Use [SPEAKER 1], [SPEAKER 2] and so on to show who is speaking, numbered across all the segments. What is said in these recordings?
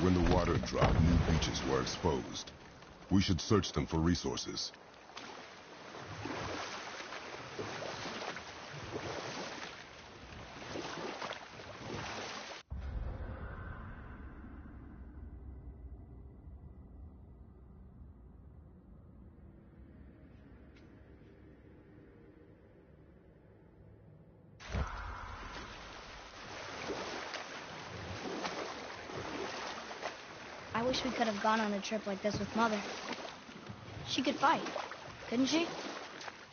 [SPEAKER 1] When the water dropped, new beaches were exposed. We should search them for resources.
[SPEAKER 2] I wish we could have gone on a trip like this with Mother. She could fight, couldn't she?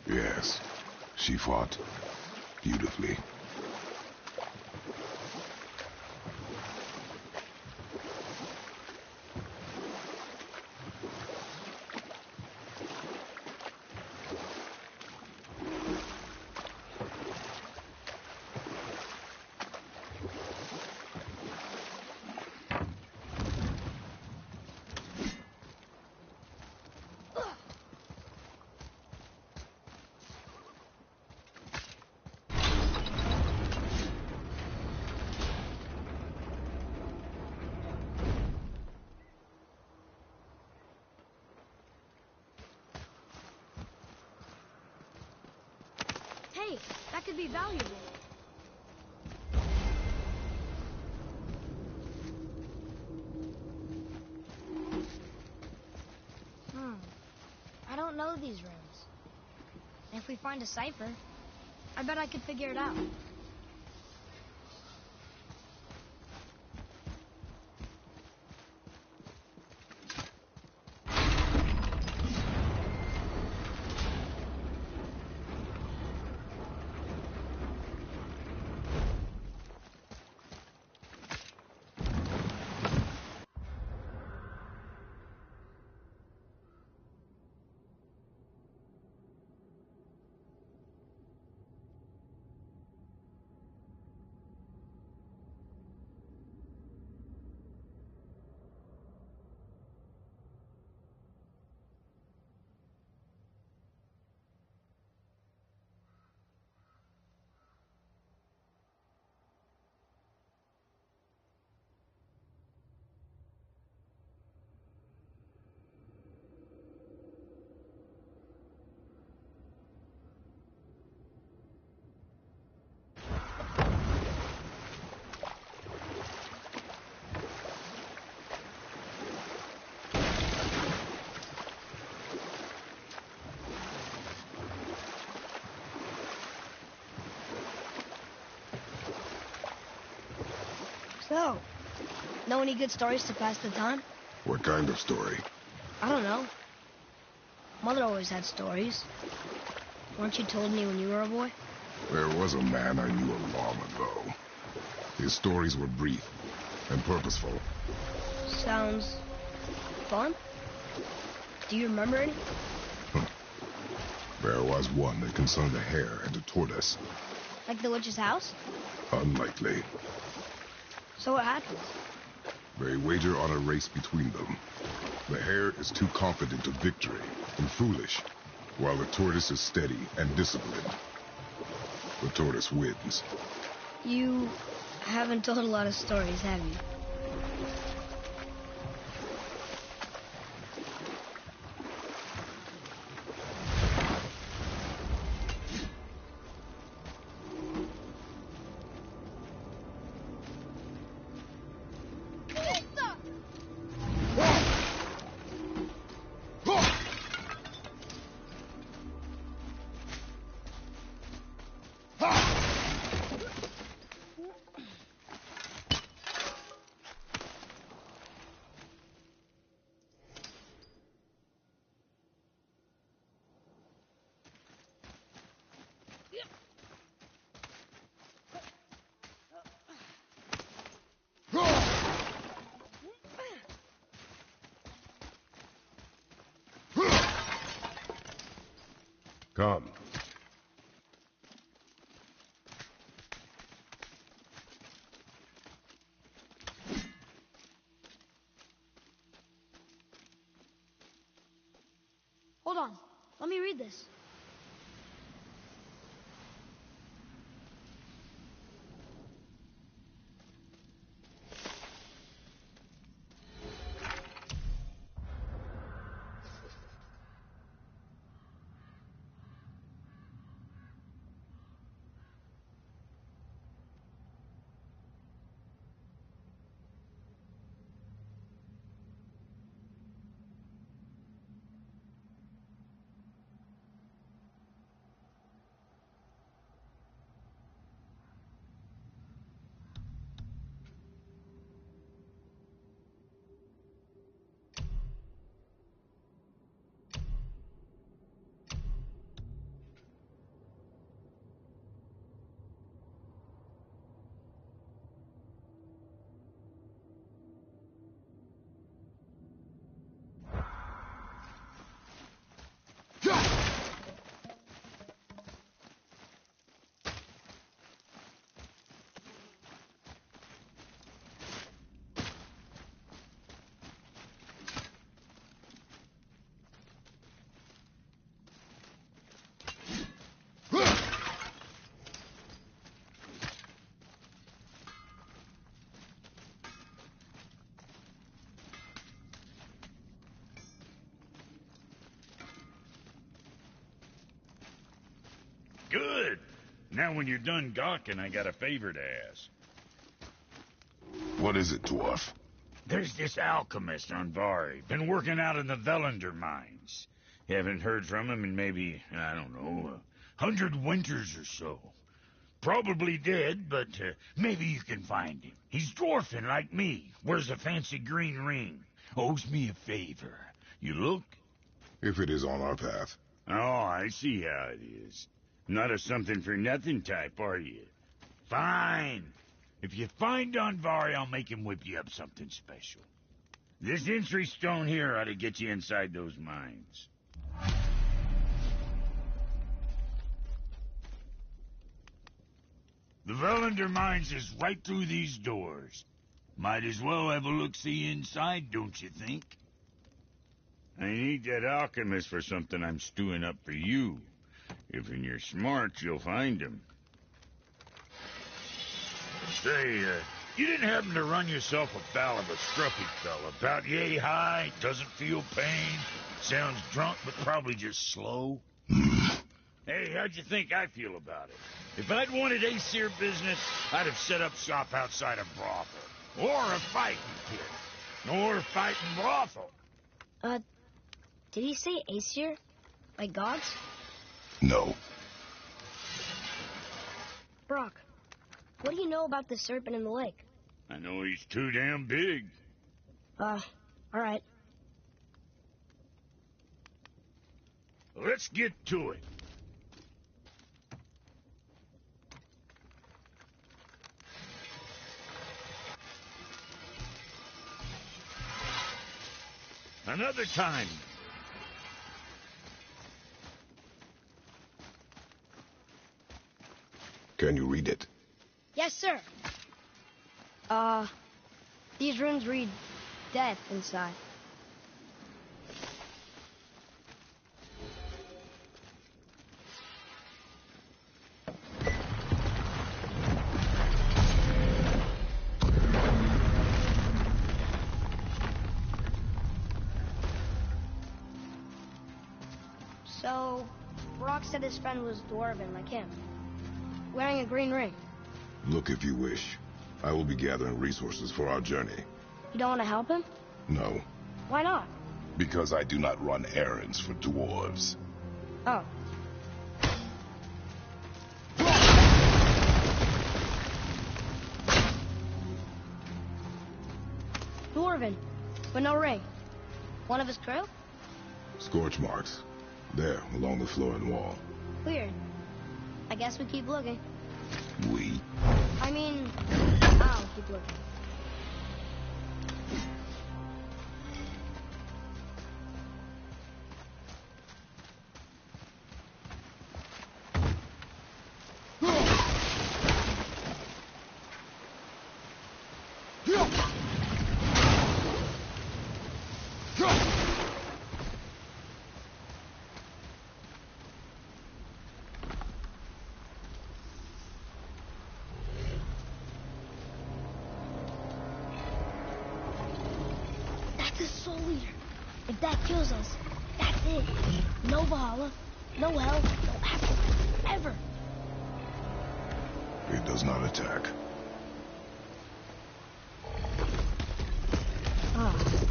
[SPEAKER 1] Yes, she fought beautifully.
[SPEAKER 2] Hey, that could be valuable. I don't know these rooms. And if we find a cipher, I bet I could figure it out. So, know any good stories to pass the time?
[SPEAKER 1] What kind of story?
[SPEAKER 2] I don't know. Mother always had stories. Weren't you told me when you were a boy?
[SPEAKER 1] There was a man I knew long ago. His stories were brief and purposeful.
[SPEAKER 2] Sounds fun. Do you remember any?
[SPEAKER 1] There was one that concerned a hare and a tortoise.
[SPEAKER 2] Like the witch's house?
[SPEAKER 1] Unlikely.
[SPEAKER 2] So what happens?
[SPEAKER 1] They wager on a race between them. The hare is too confident of victory and foolish, while the tortoise is steady and disciplined. The tortoise wins.
[SPEAKER 2] You haven't told a lot of stories, have you?
[SPEAKER 1] Come.
[SPEAKER 2] Hold on. Let me read this.
[SPEAKER 3] Good. Now when you're done gawking, I got a favor to ask.
[SPEAKER 1] What is it, dwarf?
[SPEAKER 3] There's this alchemist on Vari, been working out in the Velander mines. Haven't heard from him in maybe, I don't know, 100 winters or so. Probably dead, but maybe you can find him. He's dwarfing like me, wears a fancy green ring, owes me a favor. You look?
[SPEAKER 1] If it is on our path.
[SPEAKER 3] Oh, I see how it is. Not a something-for-nothing type, are you? Fine. If you find Donvari, I'll make him whip you up something special. This entry stone here ought to get you inside those mines. The Velander mines is right through these doors. Might as well have a look-see inside, don't you think? I need that alchemist for something I'm stewing up for you. If you're smart, you'll find him. Say, you didn't happen to run yourself afoul of a scruffy fella, about yay high, doesn't feel pain, sounds drunk but probably just slow? Hey, how'd you think I feel about it? If I'd wanted Aesir business, I'd have set up shop outside a brothel. Or a fighting pit. Or a fighting brothel.
[SPEAKER 2] Did he say Aesir? Like gods?
[SPEAKER 1] No.
[SPEAKER 2] Brock, what do you know about the serpent in the lake?
[SPEAKER 3] I know he's too damn big.
[SPEAKER 2] All right.
[SPEAKER 3] Let's get to it. Another time.
[SPEAKER 1] Can you read it?
[SPEAKER 2] Yes, sir. These runes read death inside. So, Brock said his friend was dwarven like him, wearing a green ring.
[SPEAKER 1] Look if you wish. I will be gathering resources for our journey.
[SPEAKER 2] You don't want to help him?
[SPEAKER 1] No,
[SPEAKER 2] Why not?
[SPEAKER 1] because I do not run errands for dwarves.
[SPEAKER 2] Oh. Dwarven, but no ring. One of his crew?
[SPEAKER 1] Scorch marks. There, along the floor and wall.
[SPEAKER 2] Weird. I guess we keep looking.
[SPEAKER 1] We?
[SPEAKER 2] I mean, I'll keep looking. The Soul Eater. If that kills us, that's it. No Valhalla, no hell, no afterlife, ever.
[SPEAKER 1] It does not attack.
[SPEAKER 2] Oh.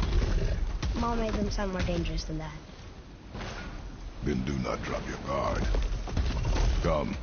[SPEAKER 2] Mom made them sound more dangerous than that.
[SPEAKER 1] Then do not drop your guard. Come.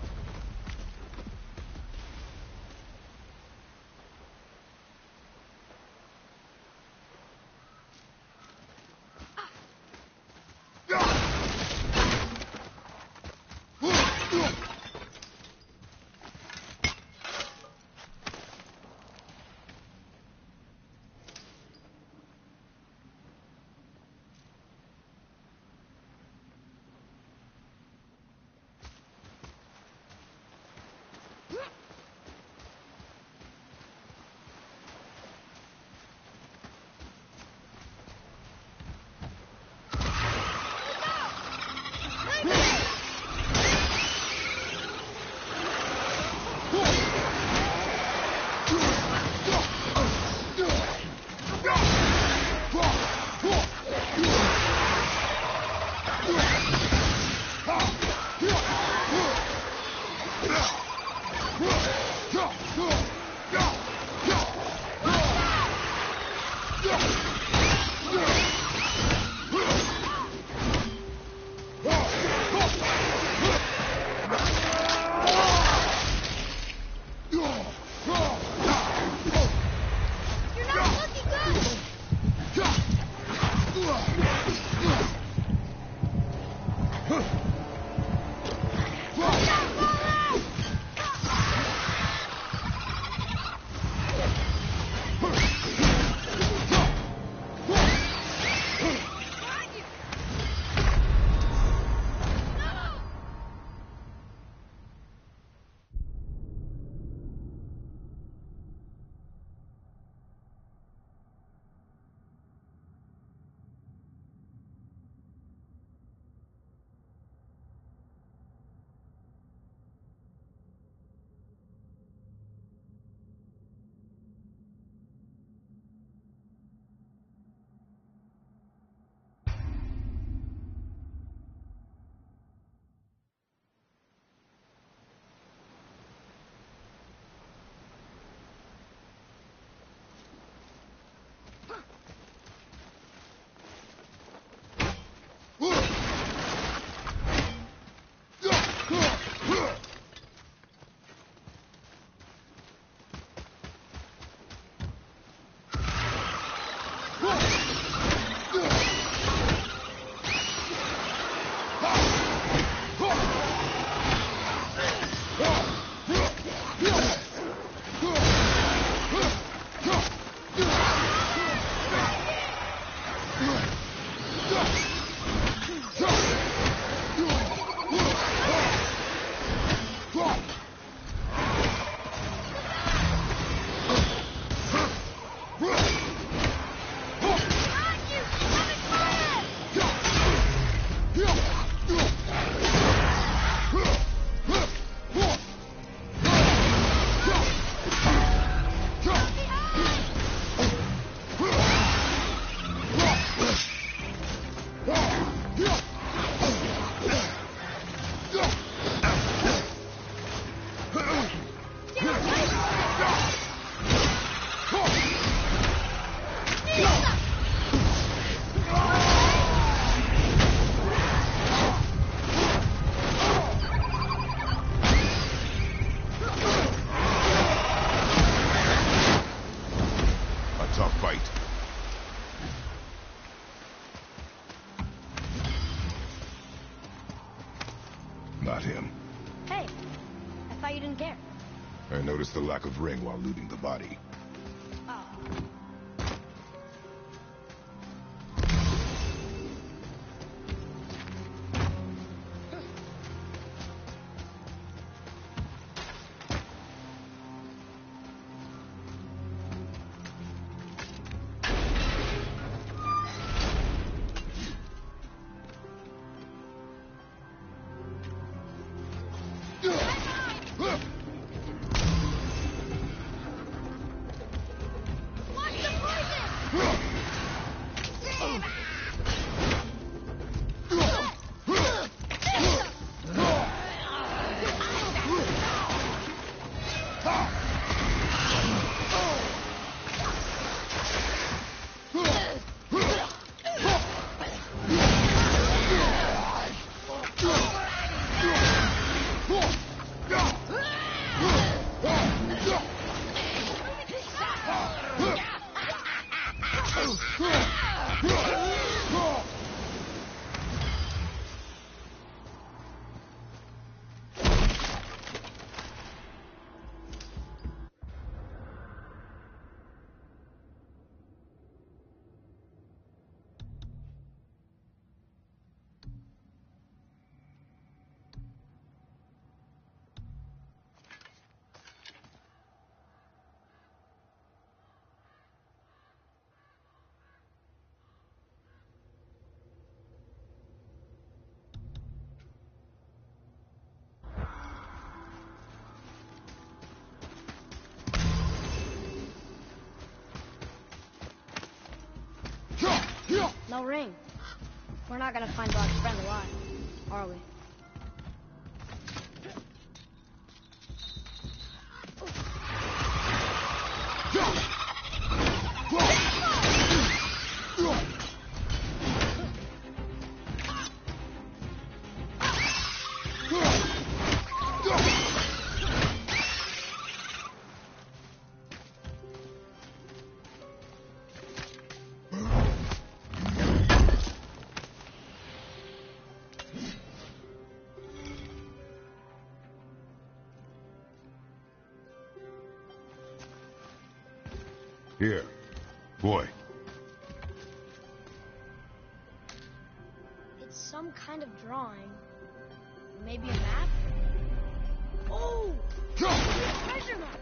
[SPEAKER 1] not him.
[SPEAKER 2] Hey, I thought you didn't care.
[SPEAKER 1] I noticed the lack of ring while looting the body.
[SPEAKER 2] Oh. No ring. We're not gonna find Doc's friend alive, are we?
[SPEAKER 1] Here, boy.
[SPEAKER 2] It's some kind of drawing. Maybe a map? Oh! Treasure map!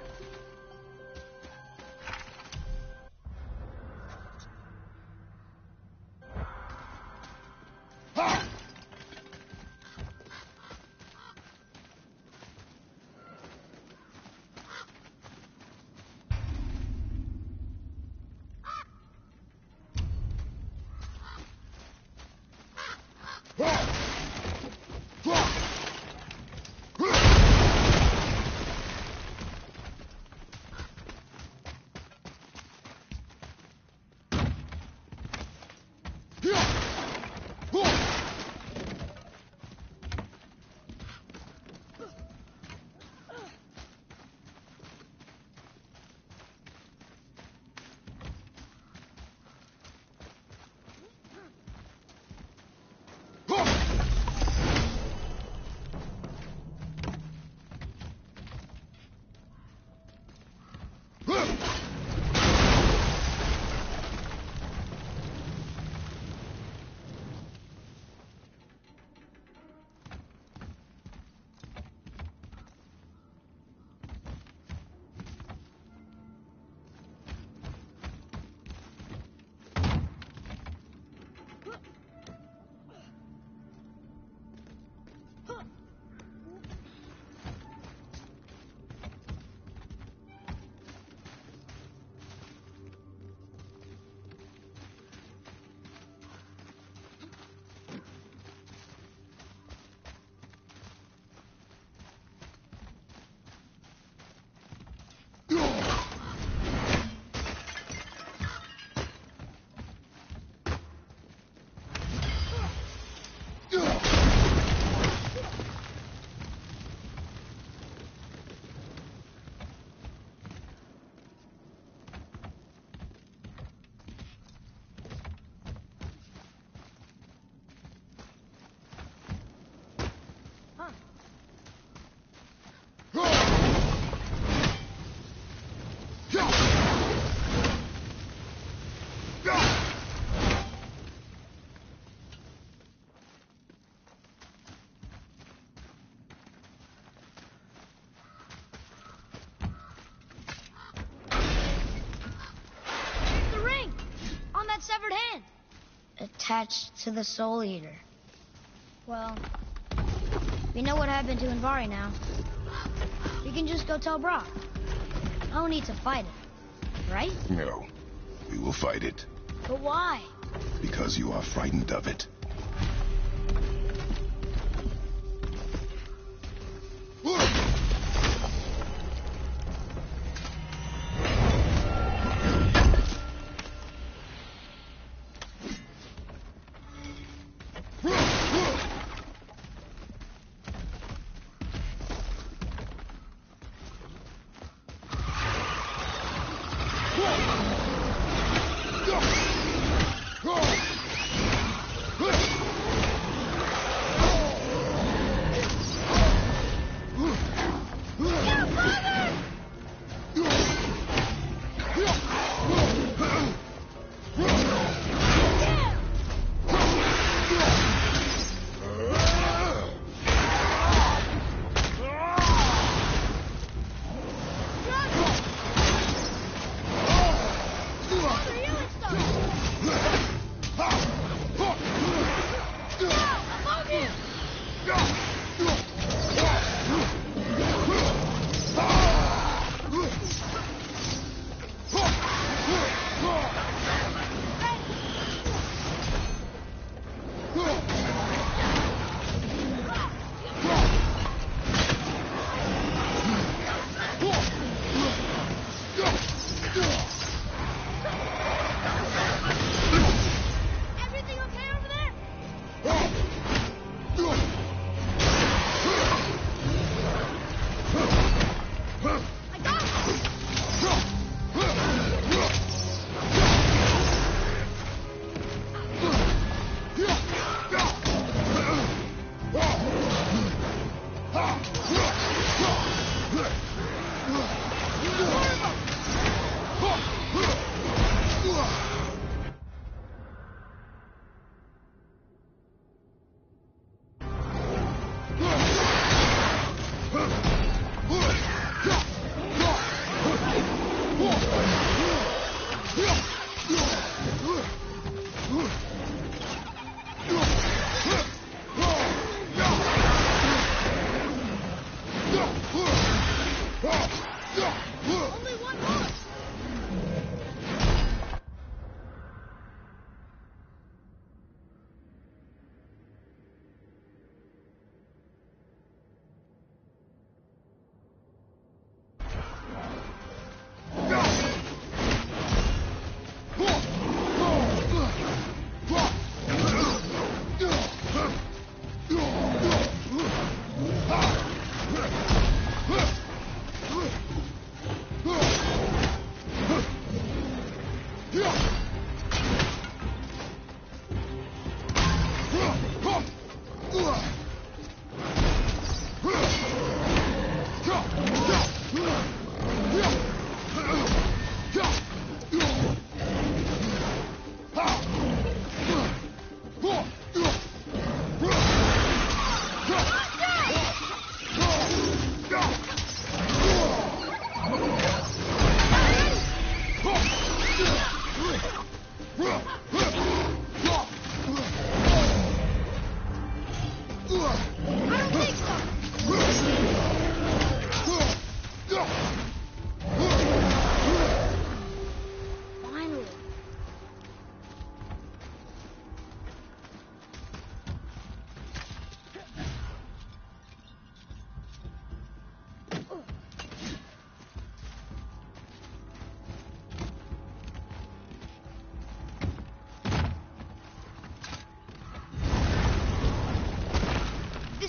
[SPEAKER 2] severed hand? Attached to the Soul Eater. Well, we know what happened to Invari now. We can just go tell Brock. No need to fight it, right?
[SPEAKER 1] No, we will fight it.
[SPEAKER 2] But why?
[SPEAKER 1] Because you are frightened of it.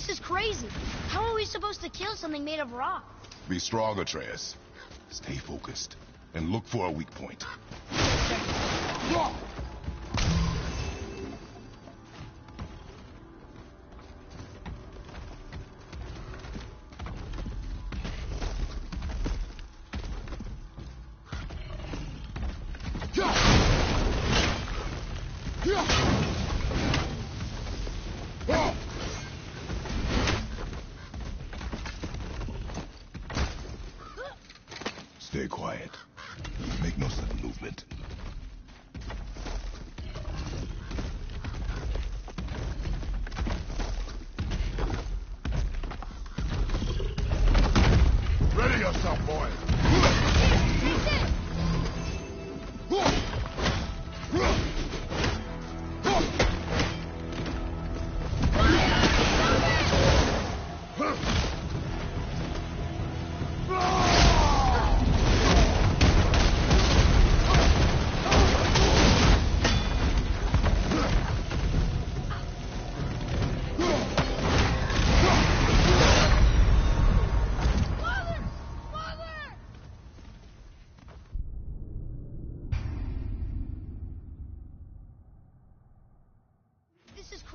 [SPEAKER 2] This is crazy. How are we supposed to kill something made of rock?
[SPEAKER 1] Be strong, Atreus. Stay focused and look for a weak point. Stay quiet. Make no sudden movement.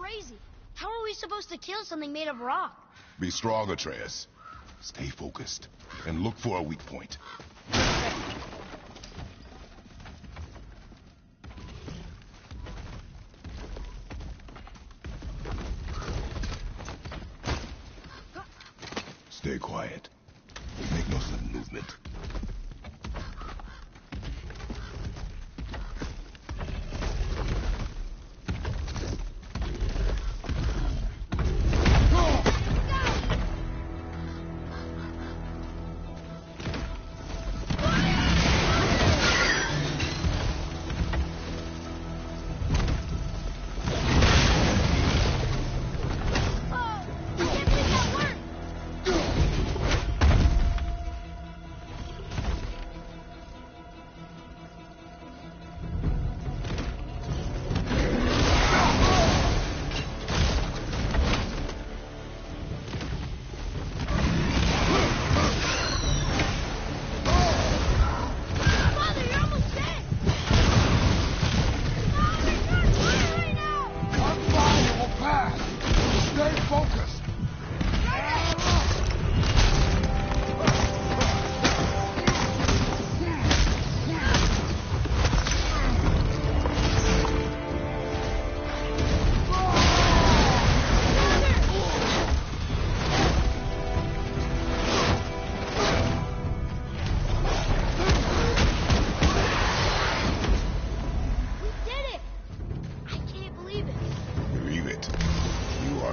[SPEAKER 2] crazy. How are we supposed to kill something made of rock?
[SPEAKER 1] Be strong, Atreus. Stay focused, and look for a weak point. Stay quiet. Make no sudden movement.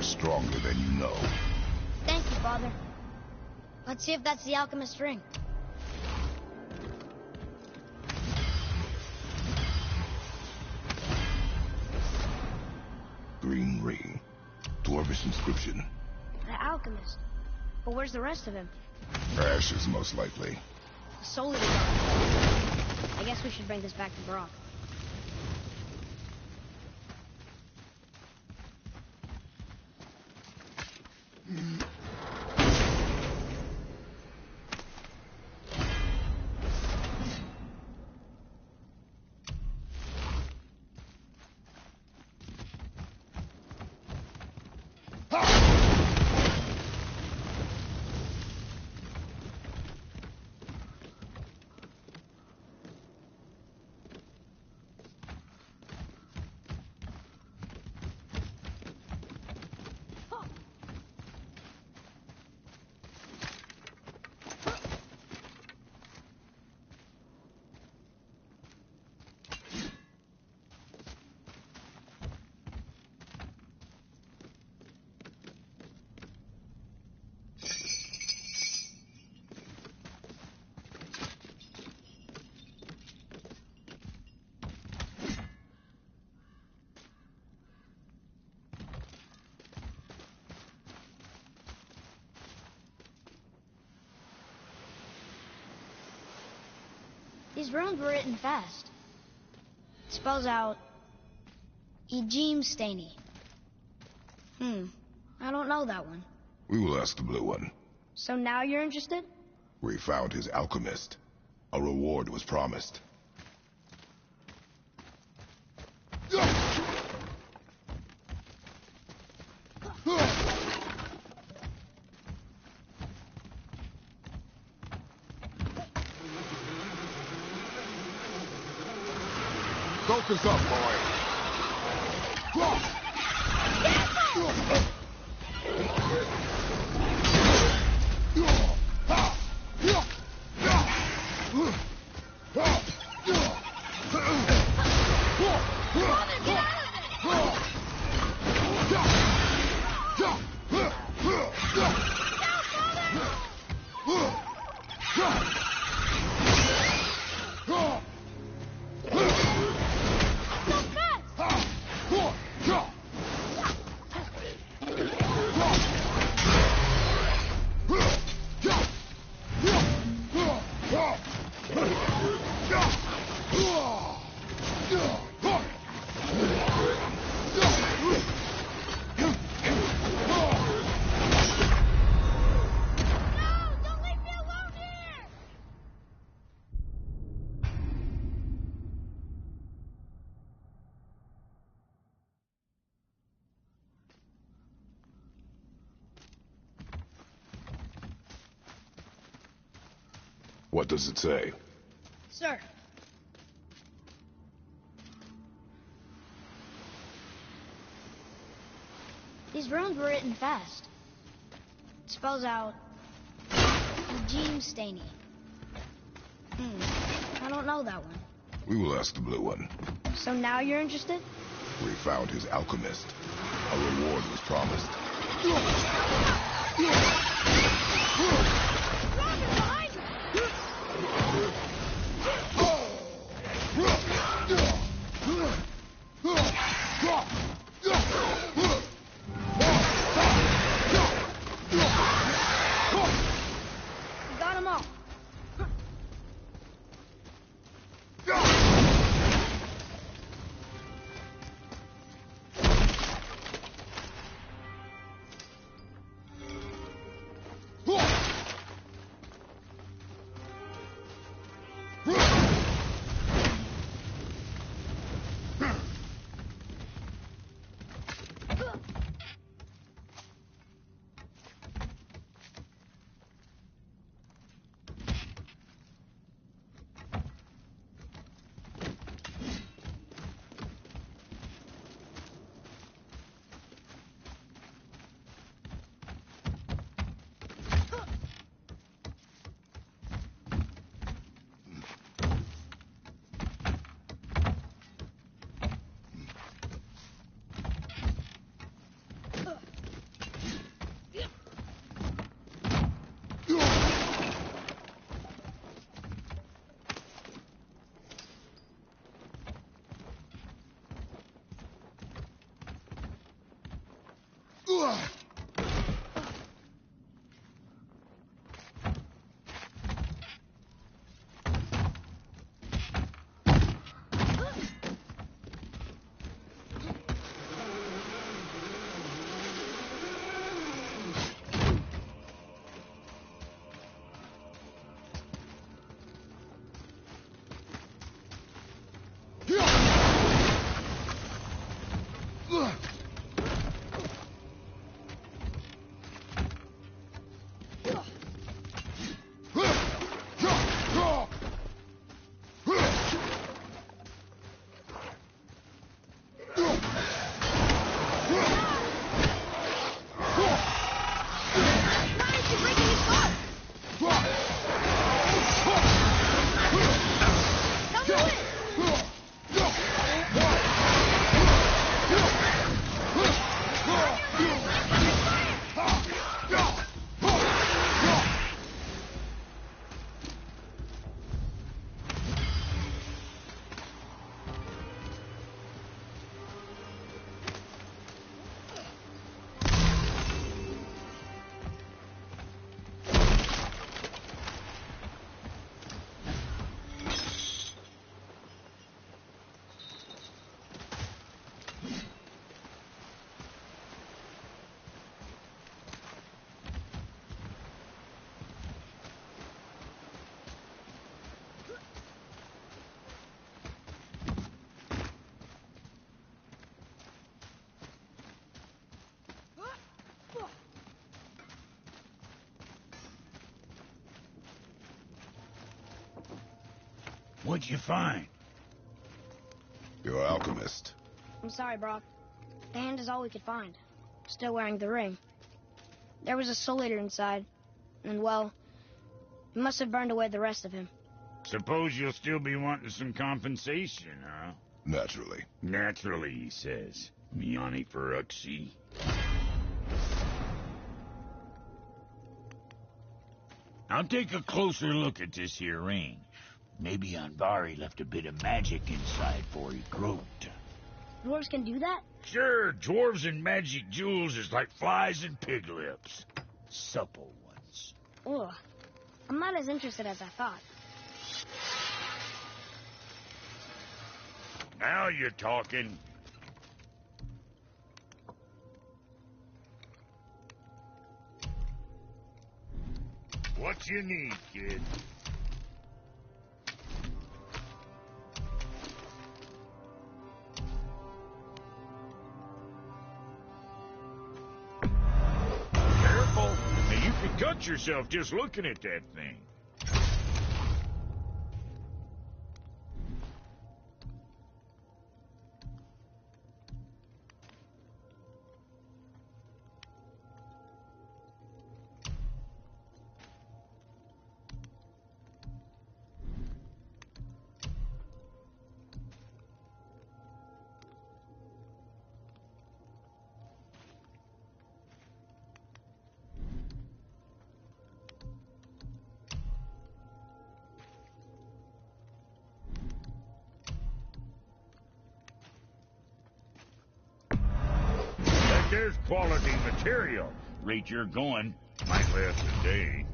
[SPEAKER 1] Stronger than you know.
[SPEAKER 2] Thank you, Father. Let's see if that's the alchemist's ring.
[SPEAKER 1] Green ring. Dwarvish inscription.
[SPEAKER 2] The alchemist. But where's the rest of him?
[SPEAKER 1] Ashes, most likely.
[SPEAKER 2] The soul eater. I guess we should bring this back to Brock. These runes were written fast. It spells out Ejim Staney. I don't know that one.
[SPEAKER 1] We will ask the blue one.
[SPEAKER 2] So now you're interested?
[SPEAKER 1] We found his alchemist. A reward was promised. Focus up, boy. What does it say?
[SPEAKER 2] Sir. These runes were written fast. It spells out Eugene Staney. I don't know that one.
[SPEAKER 1] We will ask the blue one.
[SPEAKER 2] So now you're interested?
[SPEAKER 1] We found his alchemist. A reward was promised.
[SPEAKER 2] Got him all.
[SPEAKER 3] What'd you find?
[SPEAKER 1] Your alchemist.
[SPEAKER 2] I'm sorry, Brock. The hand is all we could find. Still wearing the ring. There was a soul eater inside, and well, he must have burned away the rest of him.
[SPEAKER 3] Suppose you'll still be wanting some compensation, huh?
[SPEAKER 1] Naturally.
[SPEAKER 3] Naturally, he says. Miani Feruxi. I'll take a closer look at this here ring. Maybe Anvari left a bit of magic inside before he croaked.
[SPEAKER 2] Dwarves can do that?
[SPEAKER 3] Sure, dwarves and magic jewels is like flies and pig lips. Supple ones.
[SPEAKER 2] Ugh. I'm not as interested as I thought.
[SPEAKER 3] Now you're talking. What you need, kid? Careful. Now, you could cut yourself just looking at that thing. there's quality material. Rate you're going, might last a day.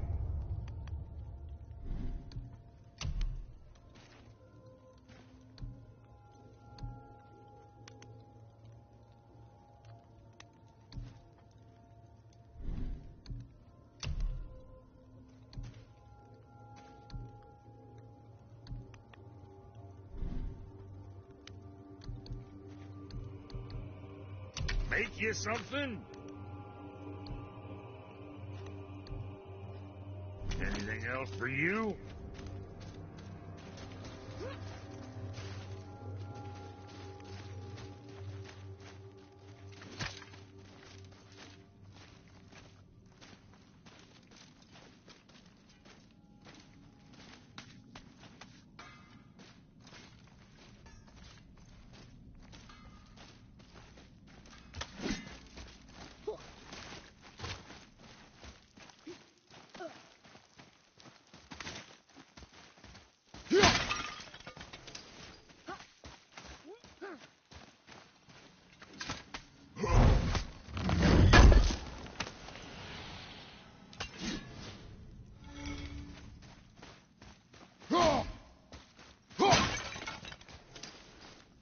[SPEAKER 3] Make you something? Anything else for you?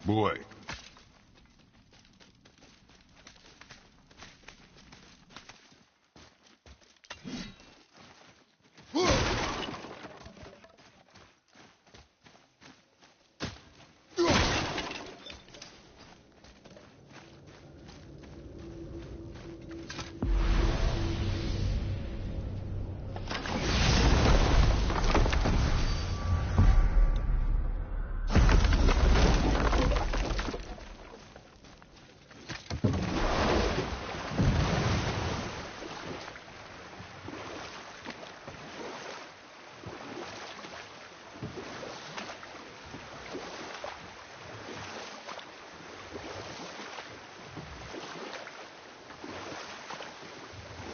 [SPEAKER 1] Boy.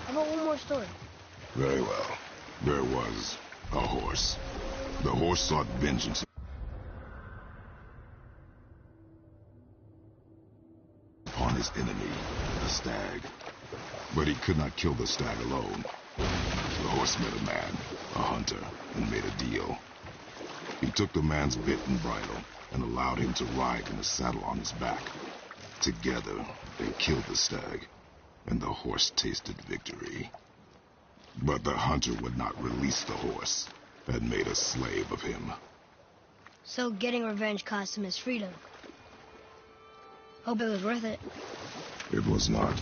[SPEAKER 2] How about one more story?
[SPEAKER 1] Very well. There was a horse. The horse sought vengeance upon his enemy, the stag. But he could not kill the stag alone. The horse met a man, a hunter, and made a deal. He took the man's bit and bridle and allowed him to ride in a saddle on his back. Together, they killed the stag, and the horse tasted victory. But the hunter would not release the horse and made a slave of him.
[SPEAKER 2] So getting revenge cost him his freedom. Hope it was worth it.
[SPEAKER 1] It was not.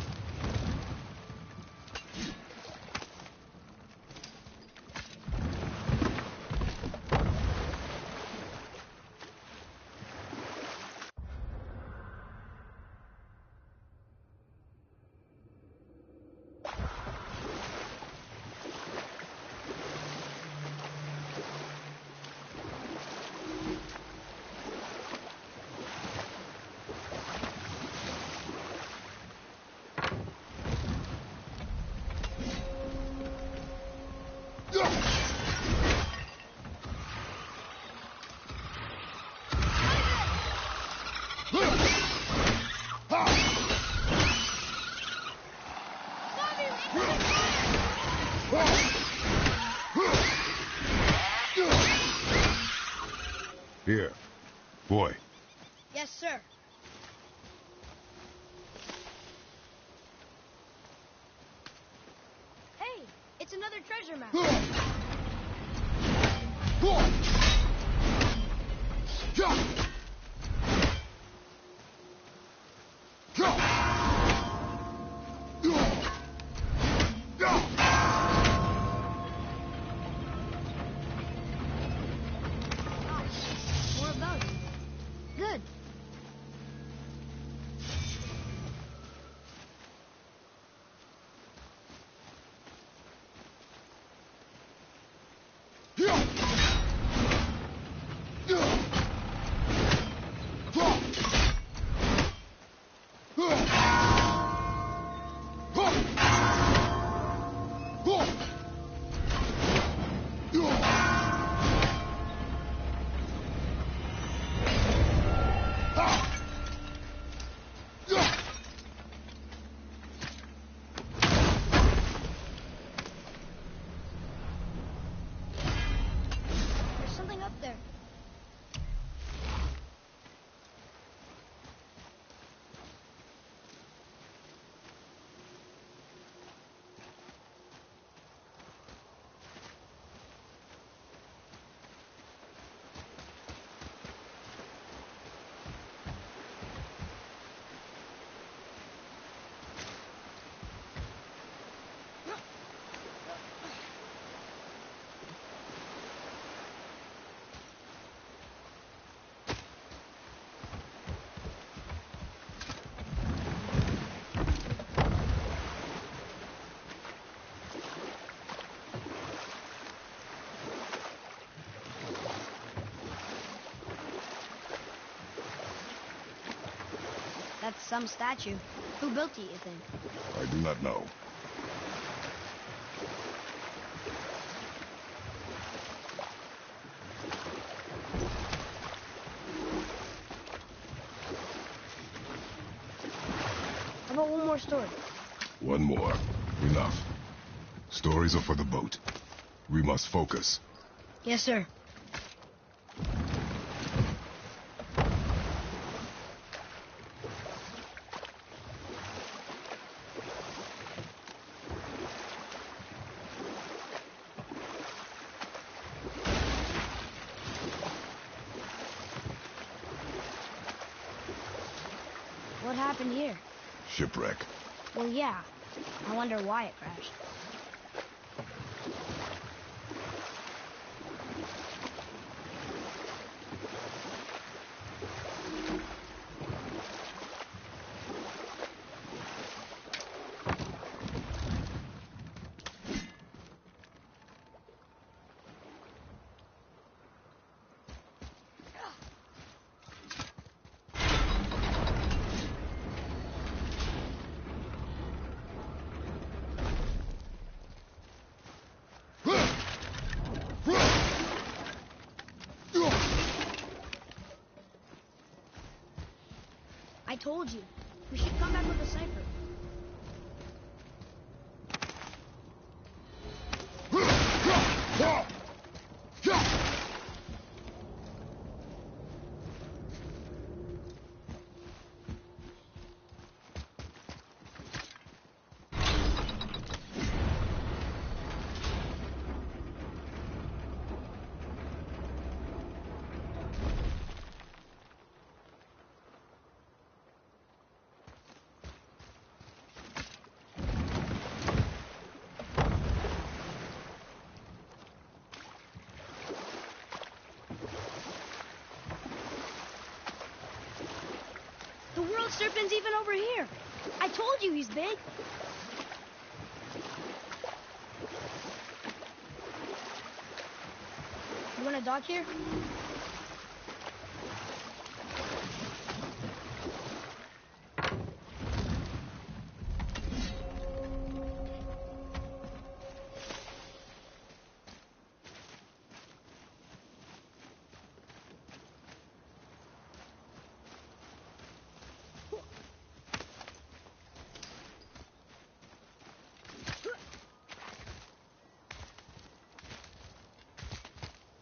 [SPEAKER 1] Here, boy.
[SPEAKER 2] Yes, sir. Hey, it's another treasure map. More of those. Good. Some statue. Who built it, you think?
[SPEAKER 1] I do not know.
[SPEAKER 2] How about one more story?
[SPEAKER 1] One more. Enough. Stories are for the boat. We must focus.
[SPEAKER 2] Yes, sir. What happened here?
[SPEAKER 1] Shipwreck.
[SPEAKER 2] Well, yeah. I wonder why it crashed. I told you. We should come back with a cipher. The world serpent's even over here. I told you he's big. You want to dock here?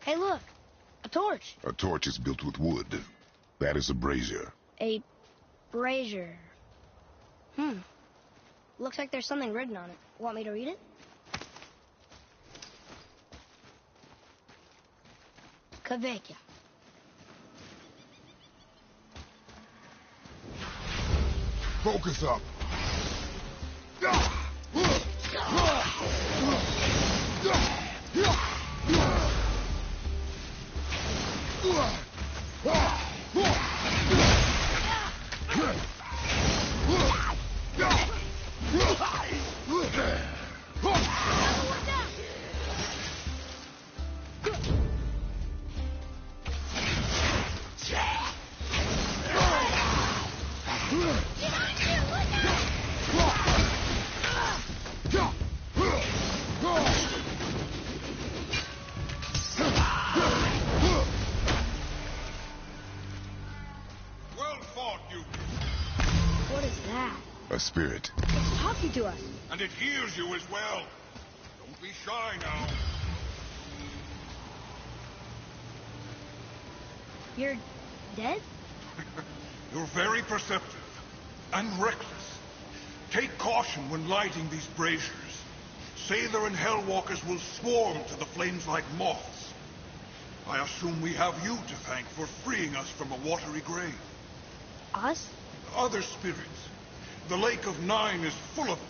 [SPEAKER 2] Hey, look. A torch.
[SPEAKER 1] A torch is built with wood. That is a brazier.
[SPEAKER 2] A brazier. Looks like there's something written on it. Want me to read it? Kavekya.
[SPEAKER 1] Focus up.
[SPEAKER 2] What is that?
[SPEAKER 1] A spirit.
[SPEAKER 2] It's talking to us.
[SPEAKER 4] And it hears you as well. Don't be shy now.
[SPEAKER 2] You're dead?
[SPEAKER 4] You're very perceptive and reckless. Take caution when lighting these braziers. Sailor and Hellwalkers will swarm to the flames like moths. I assume we have you to thank for freeing us from a watery grave.
[SPEAKER 2] Us?
[SPEAKER 4] Other spirits. The Lake of Nine is full of them.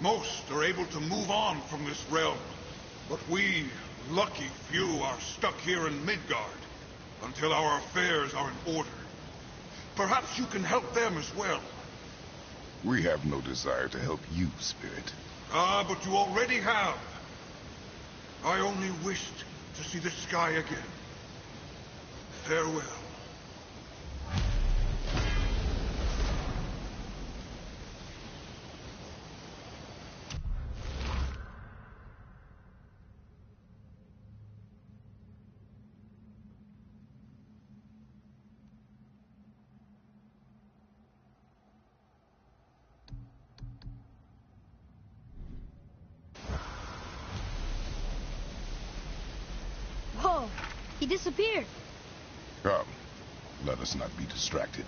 [SPEAKER 4] Most are able to move on from this realm, but we, lucky few, are stuck here in Midgard until our affairs are in order. Perhaps you can help them as well.
[SPEAKER 1] We have no desire to help you, Spirit.
[SPEAKER 4] Ah, but you already have. I only wished to see the sky again. Farewell.
[SPEAKER 2] He disappeared.
[SPEAKER 1] Come, let us not be distracted.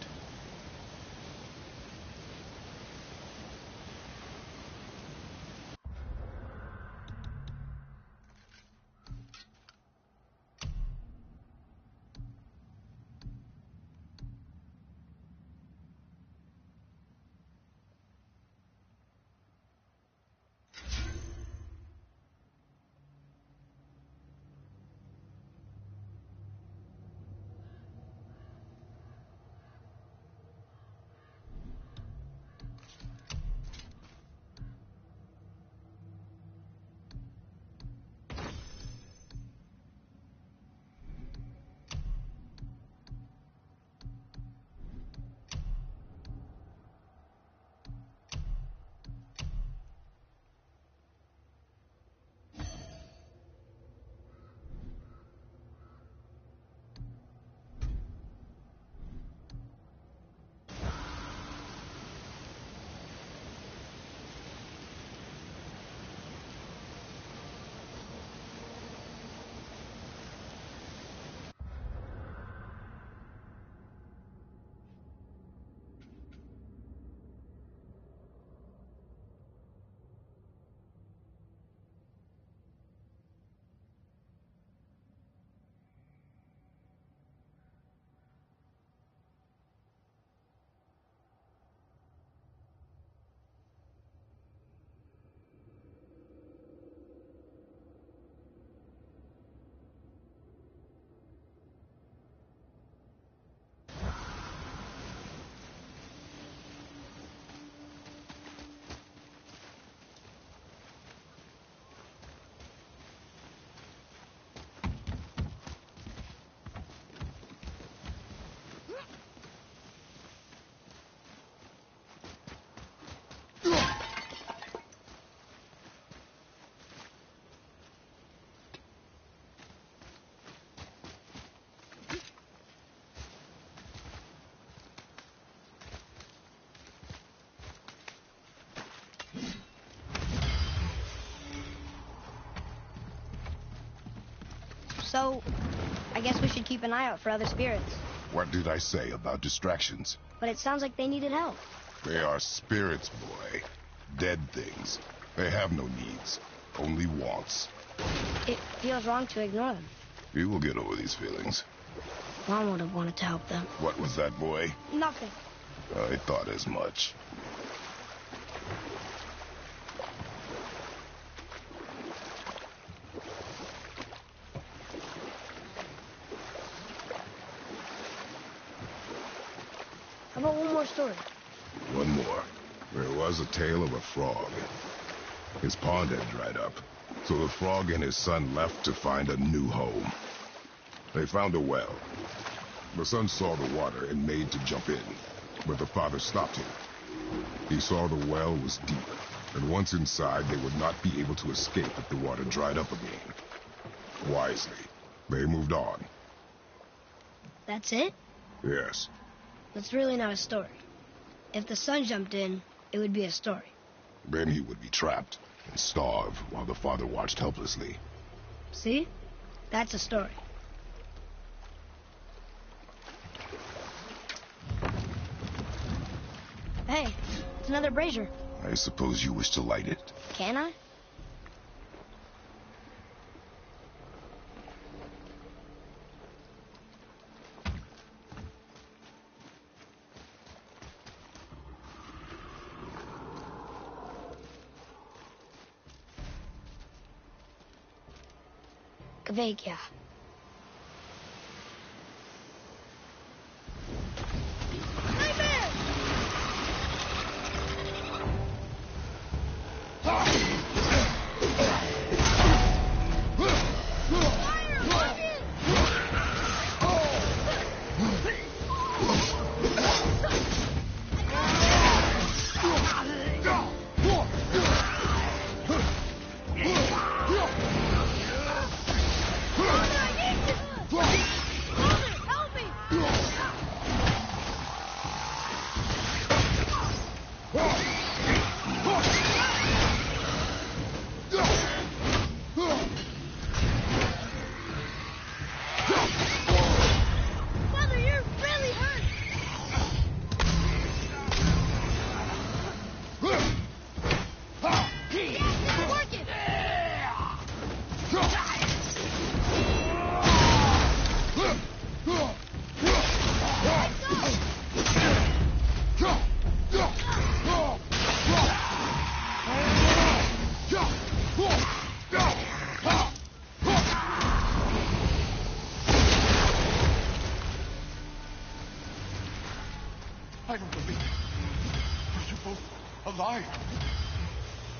[SPEAKER 2] So, I guess we should keep an eye out for other spirits.
[SPEAKER 1] What did I say about distractions?
[SPEAKER 2] But it sounds like they needed help.
[SPEAKER 1] They are spirits, boy. Dead things. They have no needs, only wants.
[SPEAKER 2] It feels wrong to ignore them.
[SPEAKER 1] You will get over these feelings.
[SPEAKER 2] Mom would have wanted to help them.
[SPEAKER 1] What was that, boy?
[SPEAKER 2] Nothing.
[SPEAKER 1] I thought as much.
[SPEAKER 2] How about one more story?
[SPEAKER 1] One more. There was a tale of a frog. His pond had dried up, so the frog and his son left to find a new home. They found a well. The son saw the water and made to jump in, but the father stopped him. He saw the well was deep, and once inside they would not be able to escape if the water dried up again. Wisely, they moved on.
[SPEAKER 2] That's it?
[SPEAKER 1] Yes.
[SPEAKER 2] That's really not a story. If the son jumped in, it would be a story.
[SPEAKER 1] Then he would be trapped and starve while the father watched helplessly.
[SPEAKER 2] See? That's a story. Hey, it's another brazier.
[SPEAKER 1] I suppose you wish to light it.
[SPEAKER 2] Can I? Kvekia.
[SPEAKER 4] alive.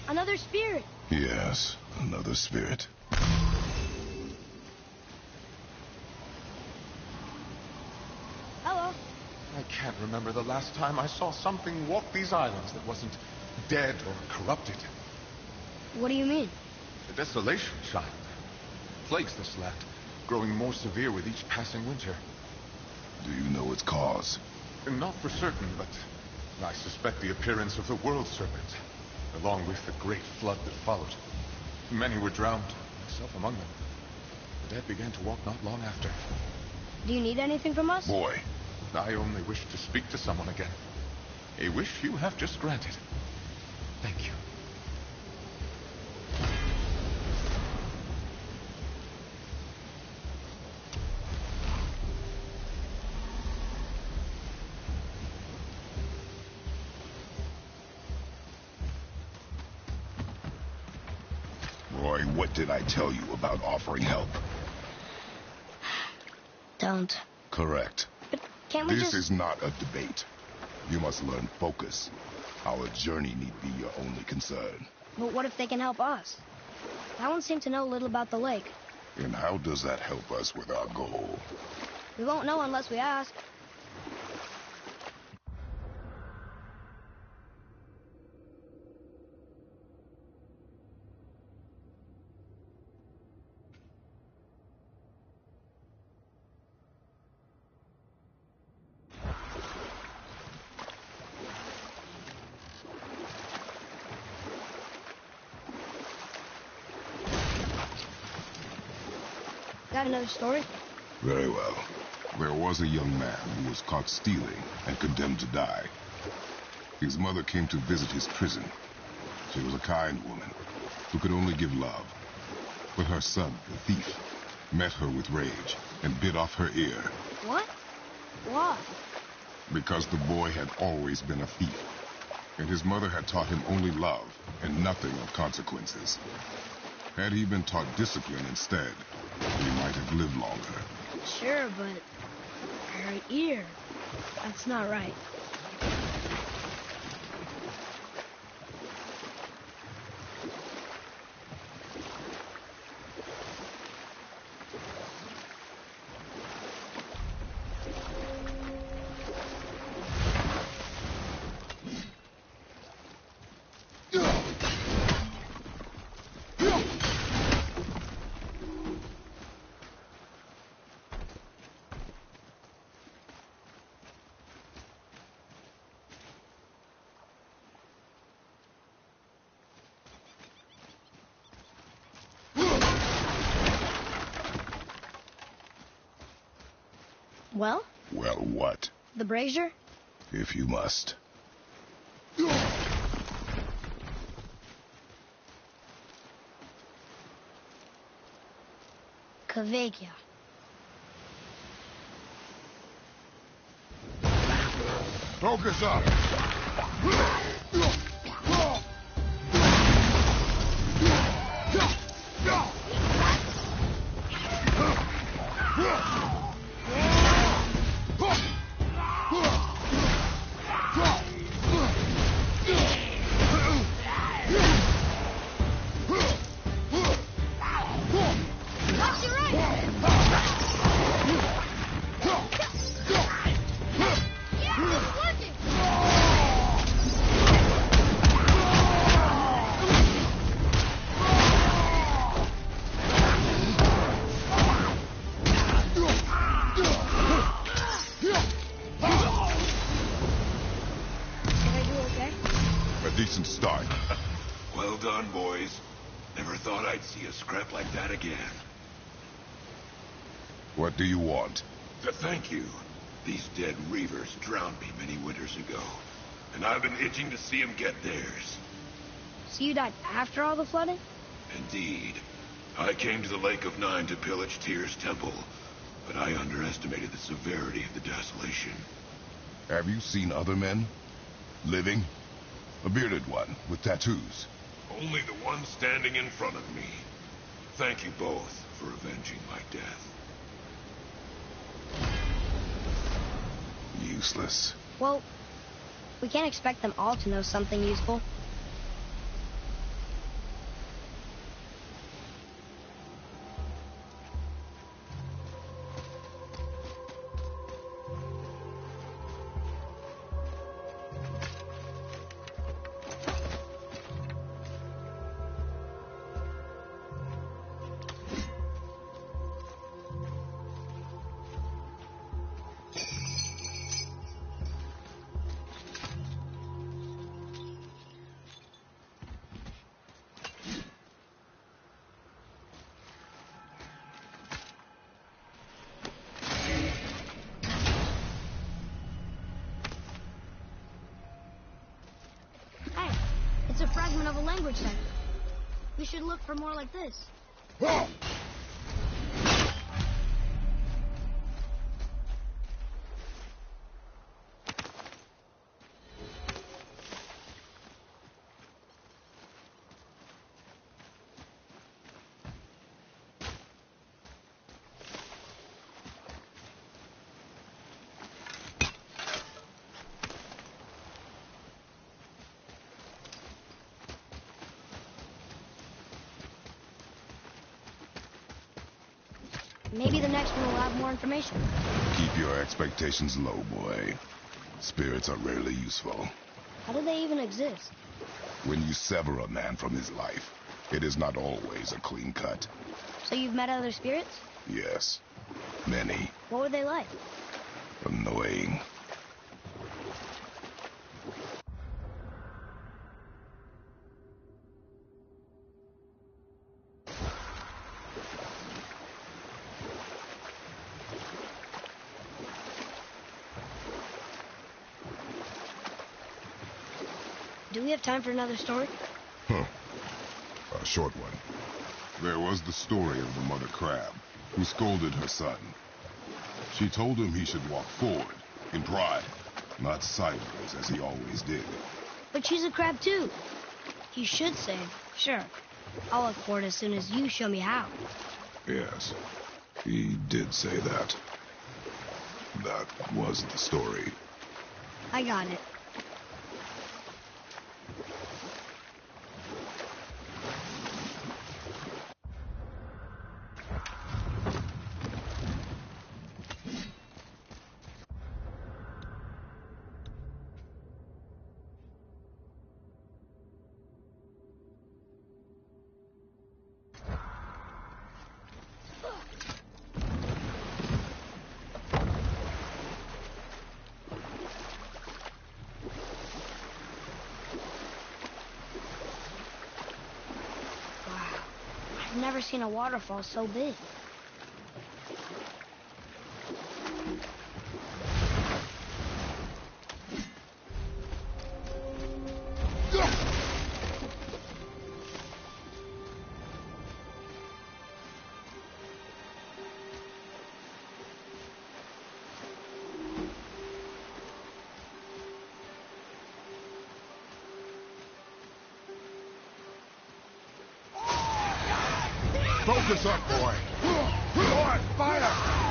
[SPEAKER 2] Another spirit.
[SPEAKER 1] Yes, another spirit.
[SPEAKER 2] Hello.
[SPEAKER 4] I can't remember the last time I saw something walk these islands that wasn't dead or corrupted.
[SPEAKER 2] What do you mean?
[SPEAKER 4] The desolation, child, plagues this land, growing more severe with each passing winter.
[SPEAKER 1] Do you know its cause?
[SPEAKER 4] Not for certain, but I suspect the appearance of the World Serpent, along with the great flood that followed. Many were drowned, myself among them. The dead began to walk not long after.
[SPEAKER 2] Do you need anything from us?
[SPEAKER 1] Boy,
[SPEAKER 4] I only wish to speak to someone again. A wish you have just granted. Thank you.
[SPEAKER 1] Roy, what did I tell you about offering help?
[SPEAKER 2] Don't.
[SPEAKER 1] Correct.
[SPEAKER 2] But can't we
[SPEAKER 1] This
[SPEAKER 2] just...
[SPEAKER 1] is not a debate. You must learn focus. Our journey need be your only concern.
[SPEAKER 2] But what if they can help us? That one seemed to know a little about the lake.
[SPEAKER 1] And how does that help us with our goal?
[SPEAKER 2] We won't know unless we ask. Got another story?
[SPEAKER 1] Very well. There was a young man who was caught stealing and condemned to die. His mother came to visit his prison. She was a kind woman who could only give love. But her son, the thief, met her with rage and bit off her ear.
[SPEAKER 2] What? Why?
[SPEAKER 1] Because the boy had always been a thief. And his mother had taught him only love and nothing of consequences. Had he been taught discipline instead, he might have lived longer.
[SPEAKER 2] Sure, but her ear. That's not right. Well?
[SPEAKER 1] Well, what?
[SPEAKER 2] The brazier?
[SPEAKER 1] If you must.
[SPEAKER 2] Kvekia.
[SPEAKER 1] Focus up! Decent start.
[SPEAKER 5] Well done, boys. Never thought I'd see a scrap like that again.
[SPEAKER 1] What do you want?
[SPEAKER 5] To thank you. These dead reavers drowned me many winters ago, and I've been itching to see them get theirs.
[SPEAKER 2] So you died after all the flooding?
[SPEAKER 5] Indeed. I came to the Lake of Nine to pillage Tyr's temple, but I underestimated the severity of the desolation.
[SPEAKER 1] Have you seen other men? Living? A bearded one with tattoos.
[SPEAKER 5] Only the one standing in front of me. Thank you both for avenging my death.
[SPEAKER 1] Useless.
[SPEAKER 2] Well, We can't expect them all to know something useful. It's a fragment of a language center. We should look for more like this. Maybe the next one will have more information.
[SPEAKER 1] Keep your expectations low, boy. Spirits are rarely useful.
[SPEAKER 2] How do they even exist?
[SPEAKER 1] When you sever a man from his life, it is not always a clean cut.
[SPEAKER 2] So you've met other spirits?
[SPEAKER 1] Yes, many.
[SPEAKER 2] What were they like?
[SPEAKER 1] Annoying.
[SPEAKER 2] Do we have time for another story?
[SPEAKER 1] A short one. There was the story of the mother crab who scolded her son. She told him he should walk forward, in pride, not sideways as he always did.
[SPEAKER 2] But she's a crab too. He should say, sure, I'll walk forward as soon as you show me how.
[SPEAKER 1] Yes, he did say that. That was the story.
[SPEAKER 2] I got it. I've never seen a waterfall so big.
[SPEAKER 1] Focus up, boy. Boy, fire!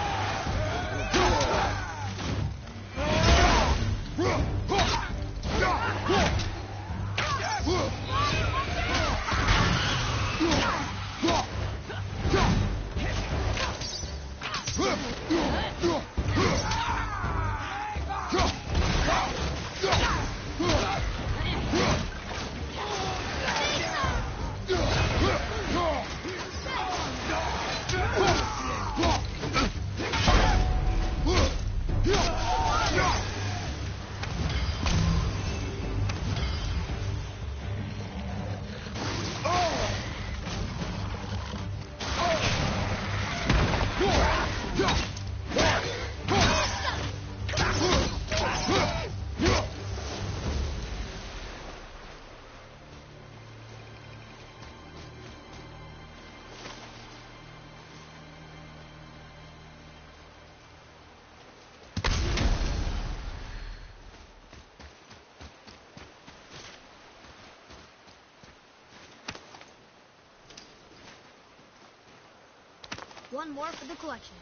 [SPEAKER 1] One more for the collection.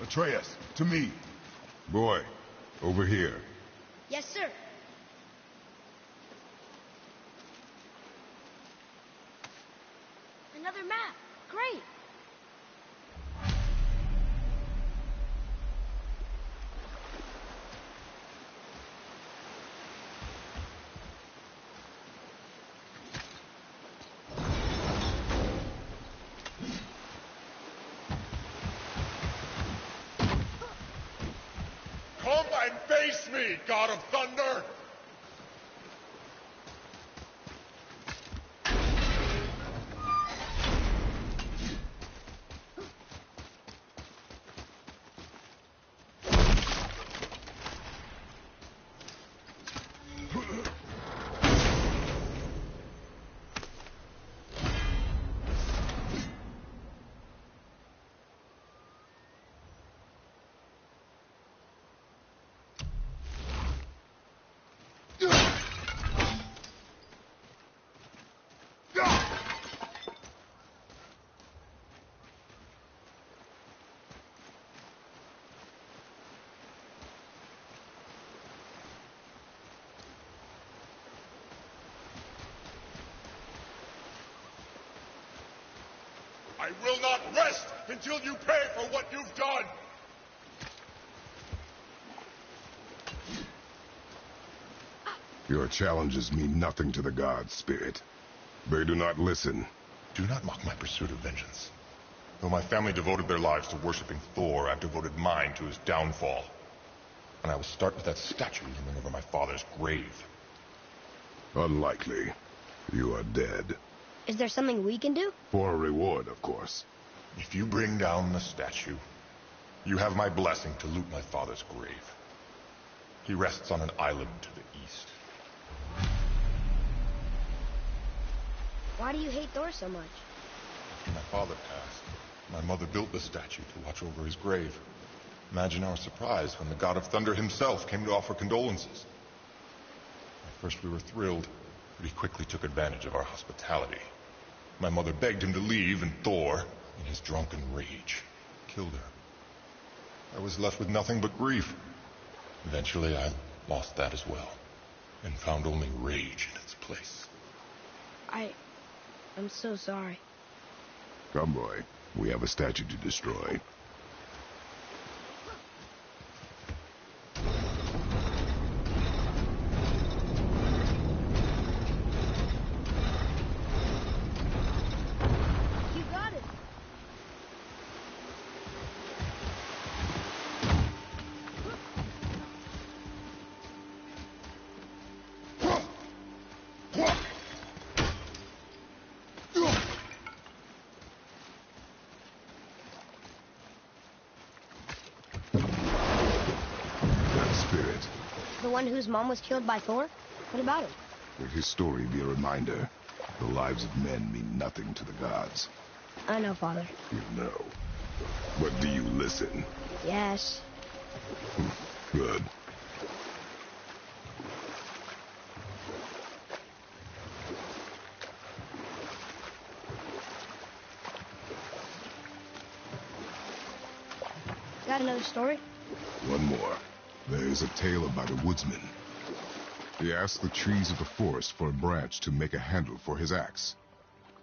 [SPEAKER 1] Atreus, to me. Boy, over here.
[SPEAKER 2] Yes, sir. Another map. Great.
[SPEAKER 6] Come and face me, God of Thunder! I will not rest until you pay for what you've done!
[SPEAKER 1] Your challenges mean nothing to the gods, Spirit. They do not listen.
[SPEAKER 6] Do not mock my pursuit of vengeance. Though my family devoted their lives to worshipping Thor, I've devoted mine to his downfall. And I will start with that statue looming over my father's grave.
[SPEAKER 1] Unlikely. You are dead.
[SPEAKER 2] Is there something we can do?
[SPEAKER 1] For a reward, of course.
[SPEAKER 6] If you bring down the statue, you have my blessing to loot my father's grave. He rests on an island to the east.
[SPEAKER 2] Why do you hate Thor so much?
[SPEAKER 6] After my father passed, my mother built the statue to watch over his grave. Imagine our surprise when the God of Thunder himself came to offer condolences. At first we were thrilled, but he quickly took advantage of our hospitality. My mother begged him to leave, and Thor, in his drunken rage, killed her. I was left with nothing but grief. Eventually I lost that as well, and found only rage in its place.
[SPEAKER 2] I'm so sorry.
[SPEAKER 1] Come, boy. We have a statue to destroy.
[SPEAKER 2] You got it.
[SPEAKER 1] That spirit.
[SPEAKER 2] The one whose mom was killed by Thor? What about him?
[SPEAKER 1] Let his story be a reminder. The lives of men mean nothing to the gods.
[SPEAKER 2] I know, Father.
[SPEAKER 1] You know. But do you listen?
[SPEAKER 2] Yes.
[SPEAKER 1] Good.
[SPEAKER 2] Got another story?
[SPEAKER 1] One more. There is a tale about a woodsman. He asked the trees of the forest for a branch to make a handle for his axe.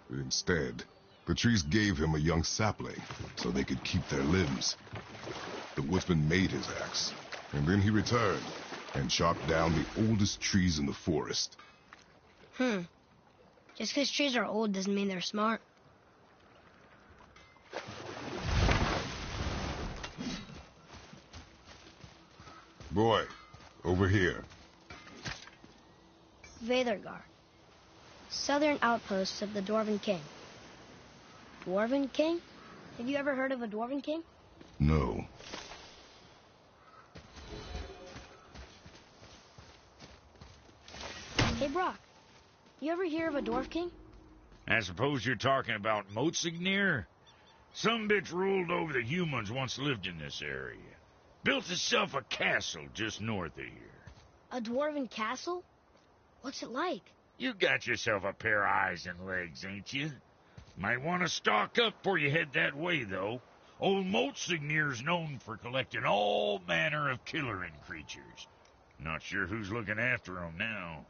[SPEAKER 1] But instead, the trees gave him a young sapling so they could keep their limbs. The woodsman made his axe, and then he returned and chopped down the oldest trees in the forest.
[SPEAKER 2] Just because trees are old doesn't mean they're smart.
[SPEAKER 1] Boy, over here.
[SPEAKER 2] Veðurgar. Southern outposts of the Dwarven King. Dwarven King? Have you ever heard of a Dwarven King?
[SPEAKER 1] No.
[SPEAKER 2] Hey, Brock. You ever hear of a Dwarf King?
[SPEAKER 3] I suppose you're talking about Motsignir? Some bitch ruled over the humans once lived in this area. Built himself a castle just north of here.
[SPEAKER 2] A Dwarven castle? What's it like?
[SPEAKER 3] You got yourself a pair of eyes and legs, ain't you? Might want to stock up before you head that way, though. Old Moltzignir's known for collecting all manner of killerin creatures. Not sure who's looking after 'em now.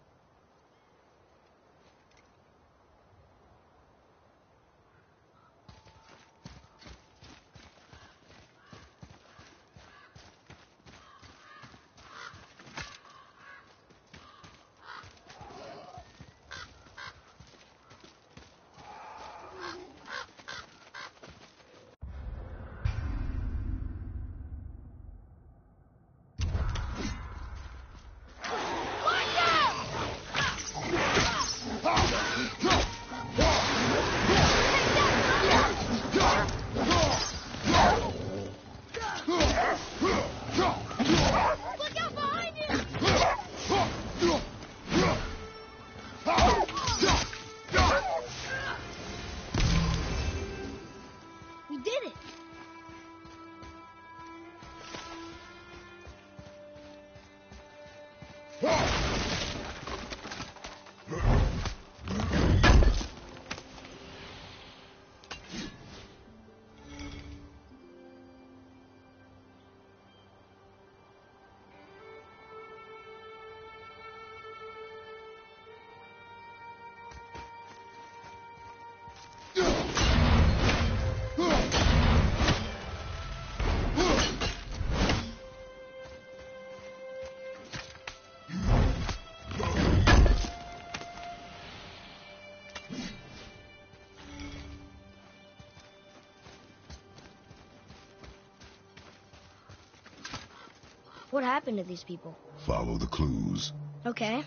[SPEAKER 2] What happened to these people?
[SPEAKER 1] Follow the clues.
[SPEAKER 2] Okay.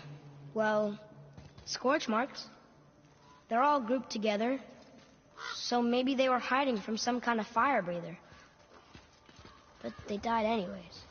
[SPEAKER 2] Well, scorch marks. They're all grouped together. So maybe they were hiding from some kind of fire breather. But they died anyways.